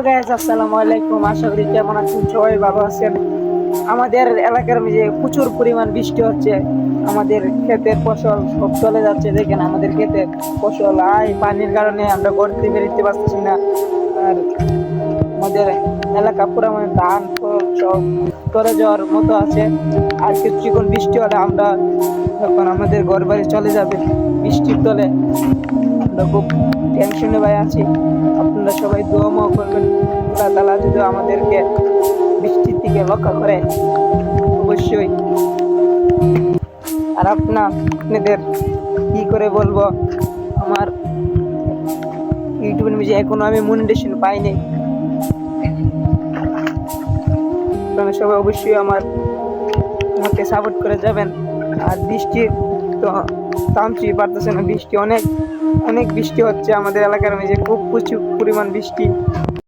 Guys, আসসালামু আলাইকুম। আশা করি কেমন আছেন, সবাই ভালো আছেন। আমাদের এলাকার মধ্যে প্রচুর পরিমাণ বৃষ্টি হচ্ছে। আমাদের ক্ষেতের ফসল সব চলে যাচ্ছে। দেখেন আমাদের ক্ষেতের ফসল পানির কারণে আমরা ঘর থেকে বেরোতে পারতেছি না। আর আমাদের এলাকা পুরো মানে ধান ফসল সব চলে যাওয়ার মতো আছে। আর কিছুক্ষণ বৃষ্টি হলে আমরা যখন আমাদের ঘর বাড়ি চলে যাবে বৃষ্টির তলে, আমরা খুব টেনশনে ভাই আছি। আপনারা সবাই দোয়া করবেন, আল্লাহ তাআলা যদি আমাদেরকে বৃষ্টির থেকে রক্ষা করে অবশ্যই। আর আপনাদের কি করে বলবো, আমার ইউটিউবের মধ্যে এখনো আমি মনিটাইজেশন পাইনি। আপনারা সবাই অবশ্যই আমাকে সাপোর্ট করে যাবেন। আর বৃষ্টি তো থামছি পারতেছে না, বৃষ্টি অনেক অনেক বৃষ্টি হচ্ছে আমাদের এলাকার মধ্যে, খুব প্রচুর পরিমাণ বৃষ্টি।